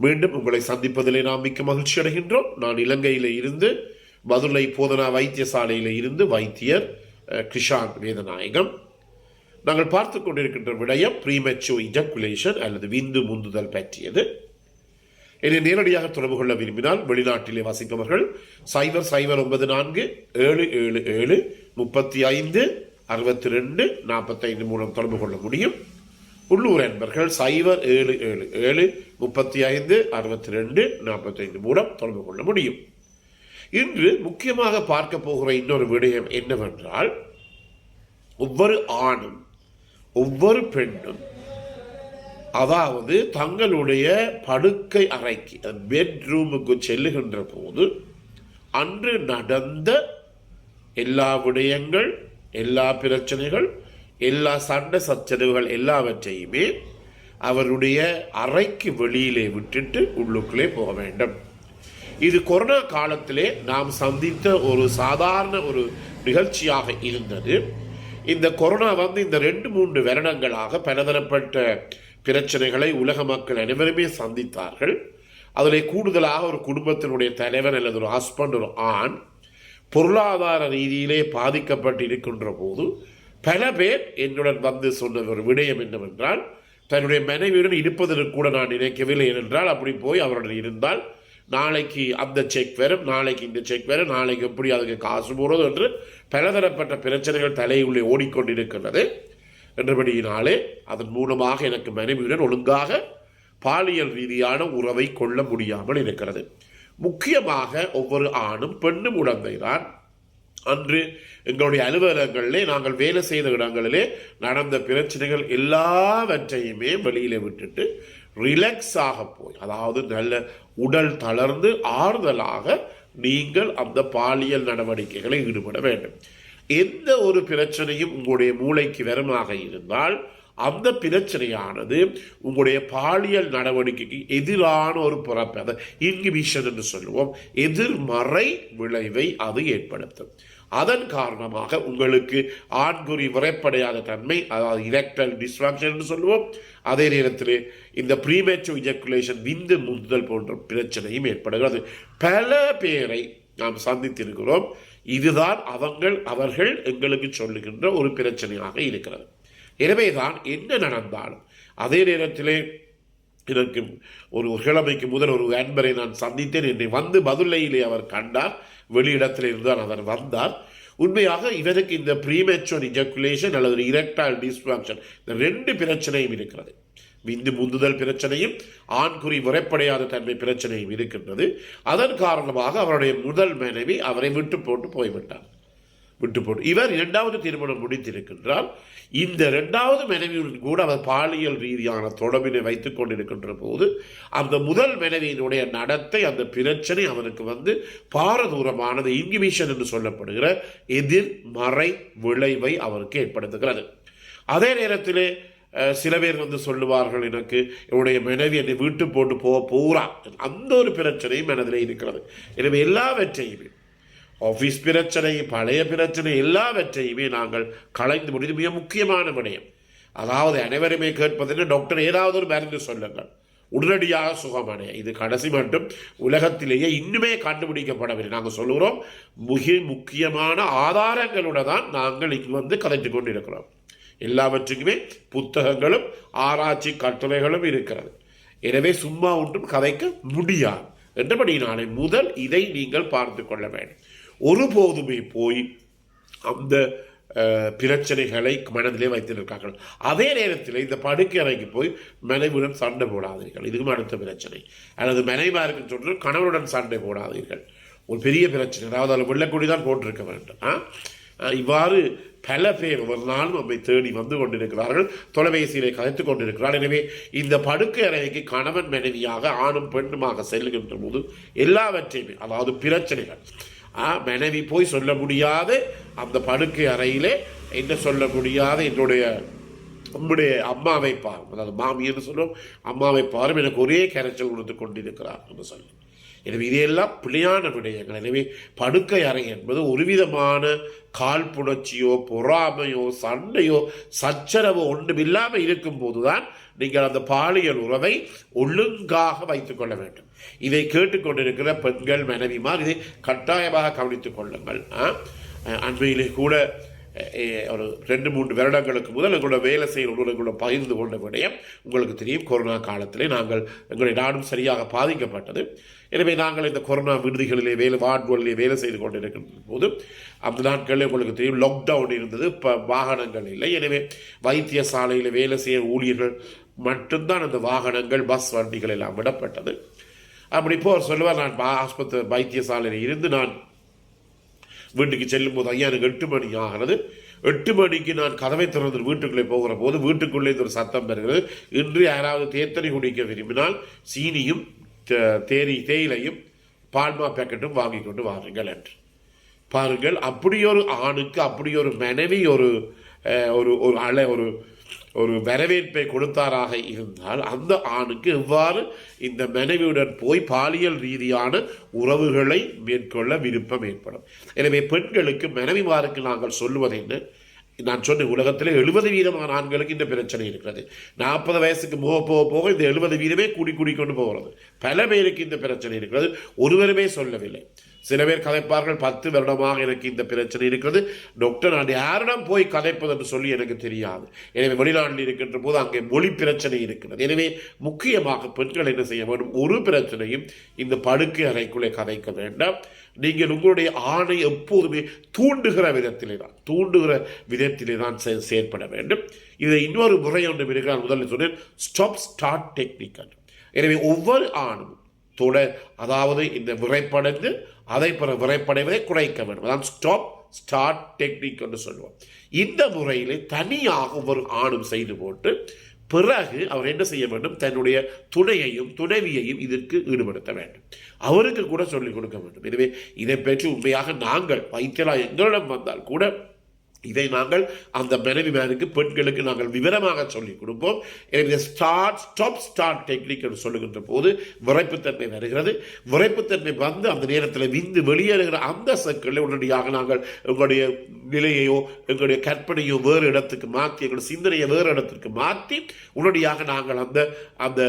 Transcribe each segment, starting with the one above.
மீண்டும் உங்களை சந்திப்பதிலே நாம் மிக்க மகிழ்ச்சி அடைகின்றோம். நான் இலங்கையில் இருந்து பதுளை போதனா வைத்தியசாலையில் இருந்து வைத்தியர் கிருஷாந்த் வேதநாயகம். நாங்கள் பார்த்து கொண்டிருக்கின்ற விடயம் ப்ரீமெச்சூர் இஜக்குலேஷன் அல்லது விந்து முந்துதல் பற்றியது. என்னை நேரடியாக தொடர்பு கொள்ள விரும்பினால் வெளிநாட்டிலே வசிப்பவர்கள் 0094-777-35-62-45 மூலம் தொடர்பு கொள்ள முடியும். உள்ளூர் என்பர்கள் 0777-35-62-45 மூலம் தொடர்பு கொள்ள முடியும். இன்று முக்கியமாக பார்க்க போகிற இன்னொரு விடயம் என்னவென்றால், ஒவ்வொரு ஆணும் ஒவ்வொரு பெண்ணும் அதாவது தங்களுடைய படுக்கை அறைக்கு பெட்ரூமுக்கு செல்லுகின்ற போது அன்று நடந்த எல்லா விடயங்கள், எல்லா பிரச்சனைகள், எல்லா சண்டை சச்சரவுகள் எல்லாவற்றையுமே அவருடைய அறைக்கு வெளியிலே விட்டுட்டு உள்ளுக்குள்ளே போக வேண்டும். இது கொரோனா காலத்திலே நாம் சந்தித்த ஒரு சாதாரண ஒரு நிகழ்ச்சியாக இருந்தது. இந்த கொரோனா இந்த 2-3 வருடங்களாக பலதரப்பட்ட பிரச்சனைகளை உலக மக்கள் அனைவருமே சந்தித்தார்கள். அதில் கூடுதலாக ஒரு குடும்பத்தினுடைய தலைவன் அல்லது ஒரு ஹஸ்பண்ட், ஒரு ஆண் பொருளாதார ரீதியிலே பாதிக்கப்பட்டு இருக்கின்ற போது பல பேர் என்னுடன் சொன்ன ஒரு விடயம் என்னவென்றால், தன்னுடைய மனைவியுடன் இருப்பதற்கு கூட நான் நினைக்கவில்லை. ஏனென்றால் அப்படி போய் அவருடன் இருந்தால் நாளைக்கு அந்த செக் வரும், நாளைக்கு இந்த செக் வரும், நாளைக்கு எப்படி அதுக்கு காசு போகிறது என்று பலதரப்பட்ட பிரச்சனைகள் தலையுள்ளே ஓடிக்கொண்டிருக்கின்றது. என்றபடியினாலே அதன் மூலமாக எனக்கு மனைவியுடன் ஒழுங்காக பாலியல் ரீதியான உறவை கொள்ள முடியாமல் இருக்கிறது. முக்கியமாக ஒவ்வொரு ஆணும் பெண்ணும் உடந்தைதான். அன்று எங்களுடைய அலுவலகங்களிலே நாங்கள் வேலை செய்த இடங்களிலே நடந்த பிரச்சனைகள் எல்லாவற்றையுமே வெளியில விட்டுட்டு ரிலாக்ஸாக போய், அதாவது நல்ல உடல் தளர்ந்து ஆறுதலாக நீங்கள் அந்த பாலியல் நடவடிக்கைகளை ஈடுபட வேண்டும். எந்த ஒரு பிரச்சனையும் உங்களுடைய மூளைக்கு வருமாக இருந்தால் அந்த பிரச்சனையானது உங்களுடைய பாலியல் நடவடிக்கைக்கு எதிரான ஒரு பிறப்பு, அதை இன்ஹிபிஷன் என்று சொல்லுவோம், எதிர்மறை விளைவை அது ஏற்படுத்தும். அதன் காரணமாக உங்களுக்கு ஆண்குறி விரைப்படையாத தன்மை, அதாவது இரெக்டல் டிஸ்ஃபங்க்ஷன் என்று சொல்லுவோம். அதே நேரத்தில் இந்த ப்ரீமெச்சூர் இஜக்குலேஷன் விந்து முந்துதல் போன்ற பிரச்சனையும் ஏற்படுகிறது. பல பேரை நாம் சந்தித்திருக்கிறோம். இதுதான் அவர்கள் எங்களுக்கு சொல்லுகின்ற ஒரு பிரச்சனையாக இருக்கிறது. எனவேதான் என்ன நடந்தாலும், அதே நேரத்திலே எனக்கு ஒரு கிழமைக்கு முதல் ஒரு அன்பரை நான் சந்தித்தேன். என்னை பதுளையிலே அவர் கண்டார். வெளியிடத்தில் இருந்தால் அவர் வந்தார். உண்மையாக இவருக்கு இந்த ப்ரீமெச்சூர் இஜக்குலேஷன் அல்லது இரெக்டைல் டிஸ்ஃபங்க்ஷன், இந்த 2 பிரச்சனையும் இருக்கிறது. விந்து முந்துதல் பிரச்சனையும் ஆண்குறி விரைப்படையாத தன்மை பிரச்சனையும் இருக்கின்றது. அதன் காரணமாக அவருடைய முதல் மனைவி அவரை விட்டு போட்டு போய்விட்டார். இவர் 2வது திருமணம் முடித்திருக்கின்றார். இந்த 2வது மனைவியுடன் கூட அவர் பாலியல் ரீதியான தொடர்பினை வைத்துக் கொண்டிருக்கின்ற போது அந்த முதல் மனைவியினுடைய நடத்தை, அந்த பிரச்சனை அவருக்கு பாரதூரமானது, இன்ஹிபிஷன் என்று சொல்லப்படுகிற எதிர்மறை விளைவை அவருக்கு ஏற்படுத்துகிறது. அதே நேரத்திலே சில பேர் சொல்லுவார்கள், எனக்கு என்னுடைய மனைவி என்னை வீட்டு போட்டு போகிறா, அந்த ஒரு பிரச்சனையும் மனதிலே இருக்கிறது. எனவே எல்லாவற்றையுமே, ஆஃபீஸ் பிரச்சனை, பழைய பிரச்சனை எல்லாவற்றையுமே நாங்கள் களைந்து முடிந்து மிக முக்கியமான விடயம். அதாவது அனைவருமே கேட்பது, டாக்டர் ஏதாவது ஒரு மருந்து சொல்லுங்கள், உடனடியாக சுகமடைய. இது கடைசி மட்டும் உலகத்திலேயே இன்னுமே கண்டுபிடிக்கப்படவில்லை. நாங்கள் சொல்லுகிறோம், மிக முக்கியமான ஆதாரங்களோட தான் நாங்கள் இங்கு கதைத்து கொண்டிருக்கிறோம். எல்லாவற்றுக்குமே புத்தகங்களும் ஆராய்ச்சி கட்டுரைகளும் இருக்கிறது. எனவே சும்மா ஒன்றும் கதைக்க முடியாது. என்றபடினாலே முதல் இதை நீங்கள் பார்த்து கொள்ள வேண்டும். ஒருபோதுமே போய் அந்த பிரச்சனைகளை மனதிலே வைத்திருக்கார்கள். அதே நேரத்தில் இந்த படுக்கை அறைக்கு போய் மனைவியுடன் சண்டை போடாதீர்கள். இதுக்கும் அடுத்த பிரச்சனை. அல்லது மனைவியாருக்கு சொல்ற கணவருடன் சண்டை போடாதீர்கள். ஒரு பெரிய பிரச்சனை, அதாவது அதில் வெள்ளக்குடிதான் போட்டிருக்க வேண்டும். இவ்வாறு பல பேர் ஒரு நாள் நம்மை தேடி கொண்டிருக்கிறார்கள், தொலைபேசியிலே கதைத்துக் கொண்டிருக்கிறார். எனவே இந்த படுக்கை அறைக்கு கணவன் மனைவியாக ஆணும் பெண்ணுமாக செல்லுகின்ற போது எல்லாவற்றையுமே, அதாவது பிரச்சனைகள், மனைவி போய் சொல்ல முடியாது, அந்த படுக்கை அறையிலே என்ன சொல்ல முடியாது, நம்முடைய அம்மாவை பாரும், அதாவது மாமி என்று சொல்லுவோம், அம்மாவை பாரும், எனக்கு ஒரே கரைச்சல் கொடுத்து கொண்டிருக்கிறார் என்று சொல்லி. எனவே இதையெல்லாம் பிழையான விடயங்கள். எனவே படுக்கை அறை என்பது ஒரு விதமான காழ்ப்புணர்ச்சியோ பொறாமையோ சண்டையோ சச்சரவோ ஒன்றுமில்லாமல் இருக்கும் போதுதான் நீங்கள் அந்த பாலியல் உறவை ஒழுங்காக வைத்துக் கொள்ள வேண்டும். இதை கேட்டுக்கொண்டிருக்கிற பெண்கள் மனைவிமார் இதை கட்டாயமாக கவனித்துக் கொள்ளுங்கள். அண்மையிலே கூட ஒரு 2-3 வருடங்களுக்கு முதல் எங்களோட வேலை செய்ய பகிர்ந்து கொண்ட விடயம் உங்களுக்கு தெரியும். கொரோனா காலத்திலே எங்களுடைய நாடும் சரியாக பாதிக்கப்பட்டது. எனவே நாங்கள் இந்த கொரோனா விடுதிகளிலே வார்டுகளிலே வேலை செய்து கொண்டிருக்கின்ற போது அந்த நாட்களில் உங்களுக்கு தெரியும் லாக்டவுன் இருந்தது. இப்போ வாகனங்கள் இல்லை. எனவே வைத்தியசாலையில் வேலை செய்ய ஊழியர்கள் மட்டும்தான் அந்த வாகனங்கள் பஸ் வண்டிகள் எல்லாம் விடப்பட்டது. அப்படி சொல்லுவார், நான் ஆஸ்பத்திரி வைத்தியசாலையில் இருந்து நான் வீட்டுக்கு செல்லும் போது ஐயா எனக்கு 8 மணி ஆகிறது. 8 மணிக்கு நான் கதவை திறந்து வீட்டுக்குள்ளே போகிற போது வீட்டுக்குள்ளே ஒரு சத்தம் பெறுகிறது, இன்று யாராவது தேத்தனை குடிக்க விரும்பினால் சீனியும் தேயிலையும் பால்மா பேக்கெட்டும் வாங்கி கொண்டு வாருங்கள் என்று. பாருங்கள், அப்படியொரு ஆணுக்கு அப்படியொரு மனைவி ஒரு வரவேற்பை கொடுத்தாராக இருந்தால் அந்த ஆணுக்கு எவ்வாறு இந்த மனைவியுடன் போய் பாலியல் ரீதியான உறவுகளை மேற்கொள்ள விருப்பம் ஏற்படும். எனவே பெண்களுக்கு மனைவிமாருக்கு நாங்கள் சொல்லுவது என்ன, நான் சொன்ன உலகத்தில் 70% ஆண்களுக்கு இந்த பிரச்சனை இருக்கிறது. 40 வயசுக்கு போக இந்த 70% கூடிக்கொண்டு போகிறது. பல பேருக்கு இந்த பிரச்சனை இருக்கிறது. ஒருவருமே சொல்லவில்லை. சில பேர் கதைப்பார்கள், 10 வருடமாக எனக்கு இந்த பிரச்சனை இருக்கிறது டாக்டர், நான் யாரிடம் போய் கதைப்பது என்று சொல்லி எனக்கு தெரியாது. எனவே வெளிநாட்டில் இருக்கின்ற போது அங்கே மொழி பிரச்சனை இருக்கிறது. எனவே முக்கியமாக பெண்கள் என்ன செய்ய வேண்டும், ஒரு பிரச்சனையும் இந்த படுக்கை அறைக்குள்ளே கதைக்க வேண்டாம். நீங்கள் உங்களுடைய ஆணை எப்போதுமே தூண்டுகிற விதத்திலே தான் செயற்பட வேண்டும். இதை இன்னொரு முறை ஒன்று இருக்கிறார். முதலில் சொன்னேன், ஸ்டாப் ஸ்டார்ட் டெக்னிக். எனவே ஒவ்வொரு ஆணும் அதாவது இந்த விரைப்படைந்து அதை பிற விரைப்படைவதை குறைக்க வேண்டும். அதான் ஸ்டாப் ஸ்டார்ட் டெக்னிக் என்று சொல்லுவோம். இந்த முறையிலே தனியாக ஒரு ஆணும் செய்து போட்டு பிறகு அவர் என்ன செய்ய வேண்டும், தன்னுடைய துணைவியையும் இதற்கு ஈடுபடுத்த வேண்டும். அவருக்கு கூட சொல்லிக் கொடுக்க வேண்டும். எனவே இதை பற்றி உண்மையாக நாங்கள் வைத்தியராக எங்களிடம் வந்தால் கூட இதை நாங்கள் அந்த மனைவிமாருக்கு பெண்களுக்கு நாங்கள் விவரமாக சொல்லிக் கொடுப்போம். எனவே ஸ்டாப் டெக்னிக் என்று சொல்லுகின்ற போது விரைப்புத்தன்மை வருகிறது. விரைப்புத்தன்மை வந்து அந்த நேரத்தில் விந்து வெளியேறுகிற அந்த சர்க்கிளில் உடனடியாக நாங்கள் எங்களுடைய நிலையையோ எங்களுடைய கற்பனையோ வேறு இடத்துக்கு மாற்றி எங்களுடைய சிந்தனையை வேறு இடத்திற்கு மாற்றி உடனடியாக நாங்கள் அந்த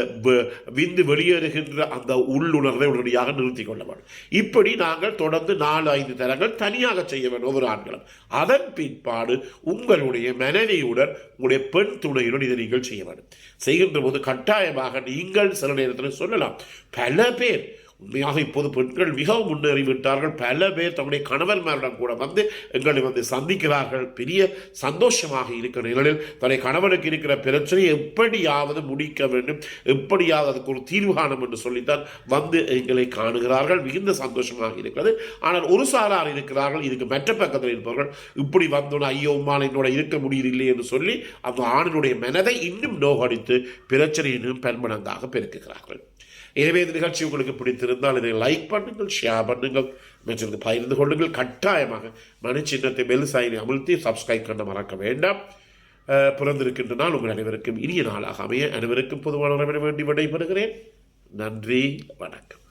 விந்து வெளியேறுகின்ற அந்த உள்ளுணர்வை உடனடியாக நிறுத்திக் கொள்ள வேண்டும். இப்படி நாங்கள் தொடர்ந்து 4-5 தரங்கள் தனியாக செய்ய வேண்டும் ஒவ்வொரு ஆண்களும். அதன் பிற்பாடு உங்களுடைய மனைவியுடன் உங்களுடைய பெண் துணையுடன் இதை நீங்கள் செய்ய வேண்டும். செய்கின்ற போது கட்டாயமாக நீங்கள் சில நேரத்தில் சொல்லலாம், பல பேர் உண்மையாக இப்போது பெண்கள் மிகவும் முன்னேறிவிட்டார்கள். பல பேர் தம்முடைய கணவன்மாரிடம் கூட எங்களை சந்திக்கிறார்கள். பெரிய சந்தோஷமாக இருக்கிற நிலையில் தன்னுடைய கணவனுக்கு இருக்கிற பிரச்சனையை எப்படியாவது முடிக்க வேண்டும், எப்படியாவது அதுக்கு ஒரு தீர்வு காணும் என்று சொல்லித்தான் எங்களை காணுகிறார்கள். மிகுந்த சந்தோஷமாக இருக்கிறது. ஆனால் ஒரு சாரார் இருக்கிறார்கள், இதுக்கு மற்ற பக்கத்தில் இருப்பவர்கள் இப்படி வந்தோன்னு ஐயோ உம்மால் என்னோட இருக்க முடியவில்லை என்று சொல்லி அந்த ஆணினுடைய மனதை இன்னும் நோகடித்து பிரச்சனையினும் பெண்மணங்காக பெருக்குகிறார்கள். எனவே இந்த நிகழ்ச்சி உங்களுக்கு பிடித்திருந்தால் இதை லைக் பண்ணுங்கள், ஷேர் பண்ணுங்கள், மற்றவர்களுக்கு பகிர்ந்து கொள்ளுங்கள். கட்டாயமாக மணி சின்னத்தை பெல் சாயினை அமுழ்த்தி சப்ஸ்கிரைப் பண்ண மறக்க வேண்டாம். பிறந்திருக்கின்ற நாள் உங்கள் அனைவருக்கும் இனிய நாளாக அமைய அனைவருக்கும் பொதுவான வேண்டி விடைபெறுகிறேன். நன்றி, வணக்கம்.